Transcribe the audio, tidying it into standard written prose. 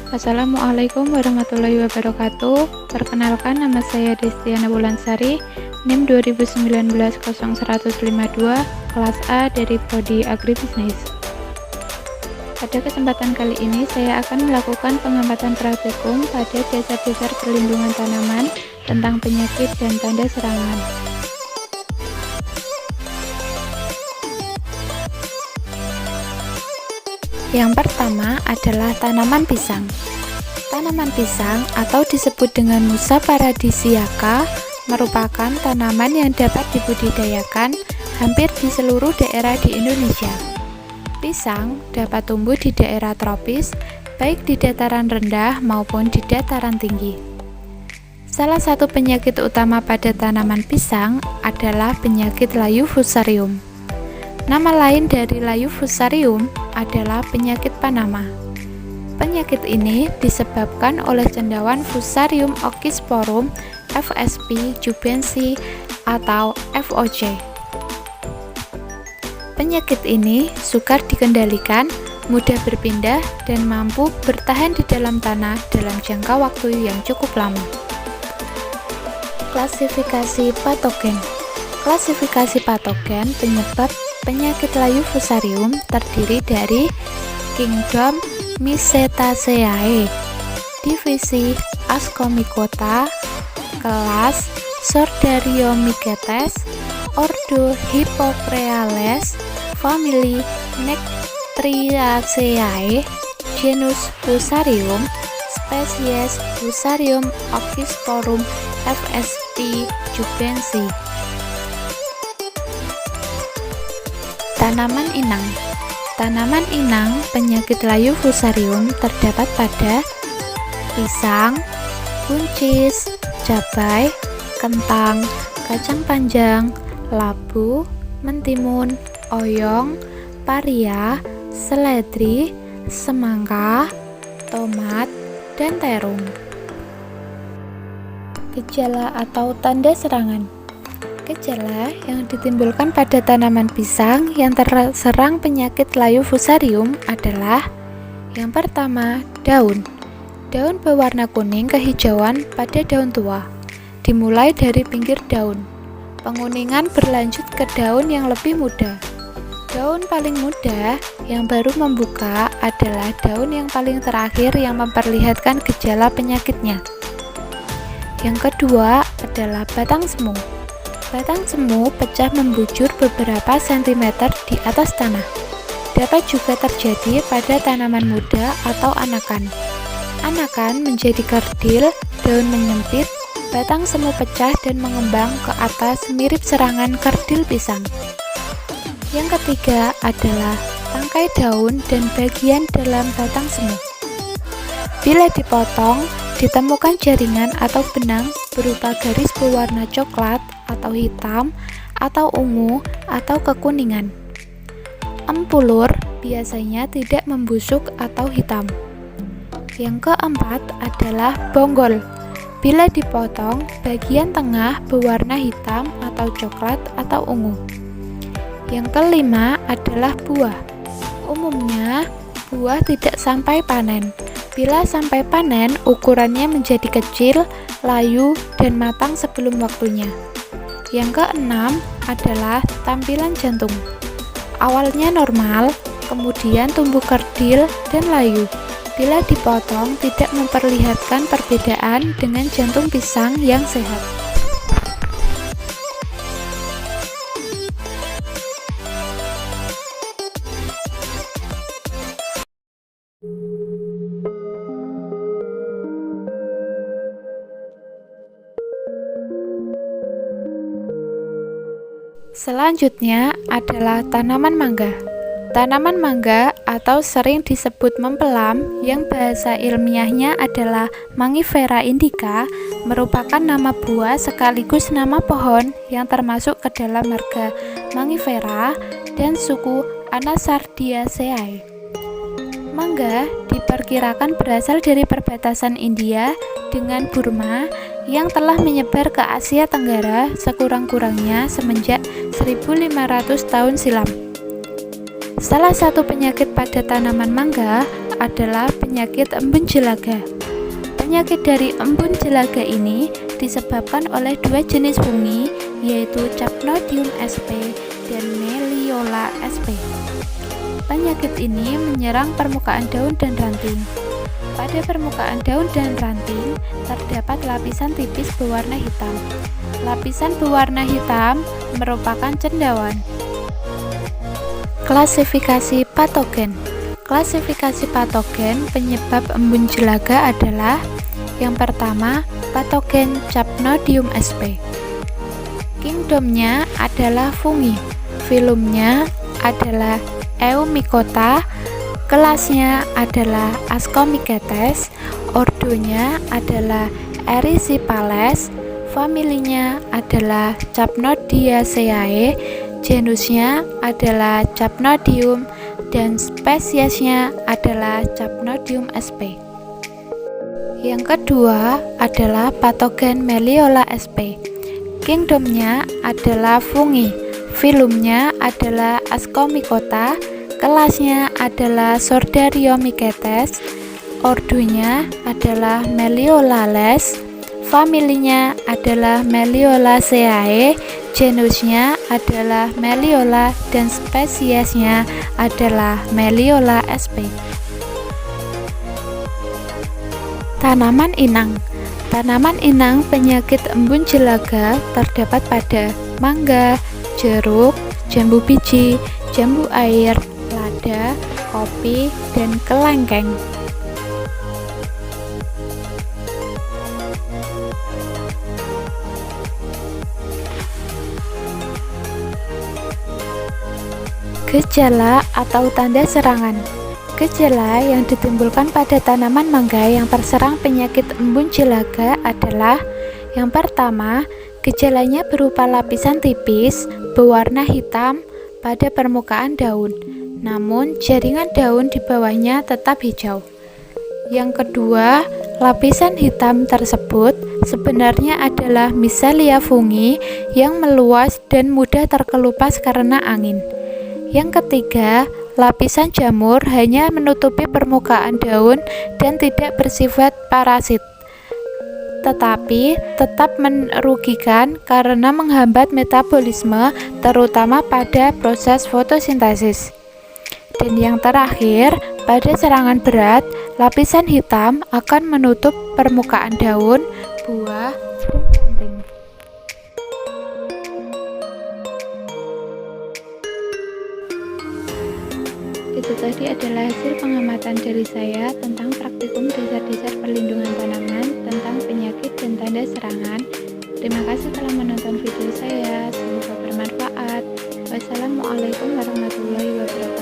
Assalamualaikum warahmatullahi wabarakatuh. Perkenalkan, nama saya Destiana Wulansari, NIM 2019-0152, kelas A dari Prodi Agribisnis. Pada kesempatan kali ini, saya akan melakukan pengamatan praktikum pada dasar-dasar perlindungan tanaman tentang penyakit dan tanda serangan. Yang pertama adalah tanaman pisang. Tanaman pisang atau disebut dengan Musa paradisiaca merupakan tanaman yang dapat dibudidayakan hampir di seluruh daerah di Indonesia. Pisang dapat tumbuh di daerah tropis, baik di dataran rendah maupun di dataran tinggi. Salah satu penyakit utama pada tanaman pisang adalah penyakit layu fusarium. Nama lain dari layu fusarium adalah penyakit Panama. Penyakit ini disebabkan oleh cendawan Fusarium oxysporum FSP jubensi atau FOC. Penyakit ini sukar dikendalikan, mudah berpindah, dan mampu bertahan di dalam tanah dalam jangka waktu yang cukup lama. Klasifikasi patogen. Klasifikasi patogen penyebab penyakit layu fusarium terdiri dari Kingdom Mycetaceae, divisi Ascomycota, kelas Sordarioomycetes, ordo Hippocreales, famili Nectriaceae, genus Fusarium, spesies Fusarium oxysporum FSP jubensi. Tanaman inang. Tanaman inang penyakit layu fusarium terdapat pada pisang, buncis, cabai, kentang, kacang panjang, labu, mentimun, oyong, paria, seledri, semangka, tomat, dan terung. Gejala atau tanda serangan. Gejala yang ditimbulkan pada tanaman pisang yang terserang penyakit layu fusarium adalah: yang pertama, daun. Daun berwarna kuning kehijauan pada daun tua, dimulai dari pinggir daun. Penguningan berlanjut ke daun yang lebih muda. Daun paling muda yang baru membuka adalah daun yang paling terakhir yang memperlihatkan gejala penyakitnya. Yang kedua adalah batang semu. Batang semu pecah membujur beberapa sentimeter di atas tanah. Dapat juga terjadi pada tanaman muda atau anakan. Anakan menjadi kerdil, daun menyempit, batang semu pecah dan mengembang ke atas mirip serangan kerdil pisang. Yang ketiga adalah tangkai daun dan bagian dalam batang semu. Bila dipotong, ditemukan jaringan atau benang berupa garis berwarna coklat atau hitam atau ungu atau kekuningan. Empulur biasanya tidak membusuk atau hitam. Yang keempat adalah bonggol. Bila dipotong, bagian tengah berwarna hitam atau coklat atau ungu. Yang kelima adalah buah. Umumnya, buah tidak sampai panen. Bila sampai panen, ukurannya menjadi kecil, layu, dan matang sebelum waktunya. Yang keenam adalah tampilan jantung. Awalnya normal, kemudian tumbuh kerdil dan layu. Bila dipotong, tidak memperlihatkan perbedaan dengan jantung pisang yang sehat. Selanjutnya adalah tanaman mangga. Tanaman mangga atau sering disebut mempelam yang bahasa ilmiahnya adalah Mangifera indica merupakan nama buah sekaligus nama pohon yang termasuk ke dalam marga Mangifera dan suku Anasardiaceae. Mangga diperkirakan berasal dari perbatasan India dengan Burma yang telah menyebar ke Asia Tenggara sekurang-kurangnya semenjak 1500 tahun silam. Salah satu penyakit pada tanaman mangga adalah penyakit embun jelaga. Penyakit dari embun jelaga ini disebabkan oleh dua jenis fungi, yaitu Capnodium sp dan Meliola sp. Penyakit ini menyerang permukaan daun dan ranting. Pada permukaan daun dan ranting terdapat lapisan tipis berwarna hitam. Lapisan berwarna hitam merupakan cendawan. Klasifikasi patogen. Klasifikasi patogen penyebab embun jelaga adalah: yang pertama, patogen Capnodium sp. Kingdomnya adalah fungi, filumnya adalah Eumycota, kelasnya adalah Ascomycetes, ordonya adalah Erysipelas, familinya adalah Capnodiaceae, genusnya adalah Capnodium, dan spesiesnya adalah Capnodium sp. Yang kedua adalah patogen Meliola sp. Kingdomnya adalah fungi, filumnya adalah Ascomycota, kelasnya adalah Sordarioomycetes, ordonya adalah Meliolales, familinya adalah Meliolaceae, genusnya adalah Meliola, dan spesiesnya adalah Meliola sp. Tanaman inang. Tanaman inang penyakit embun jelaga terdapat pada mangga, jeruk, jambu biji, jambu air, lada, kopi, dan kelengkeng. Gejala atau tanda serangan. Gejala yang ditimbulkan pada tanaman mangga yang terserang penyakit embun jelaga adalah: yang pertama, gejalanya berupa lapisan tipis berwarna hitam pada permukaan daun, namun jaringan daun di bawahnya tetap hijau. Yang kedua, lapisan hitam tersebut sebenarnya adalah miselia fungi yang meluas dan mudah terkelupas karena angin. Yang ketiga, lapisan jamur hanya menutupi permukaan daun dan tidak bersifat parasit, tetapi tetap merugikan karena menghambat metabolisme, terutama pada proses fotosintesis. Dan yang terakhir, pada serangan berat, lapisan hitam akan menutup permukaan daun, buah, dan ranting. Itu tadi adalah hasil pengamatan dari saya tentang praktikum dasar-dasar perlindungan tanaman tentang penyakit dan tanda serangan. Terima kasih telah menonton video saya, semoga bermanfaat. Wassalamualaikum warahmatullahi wabarakatuh.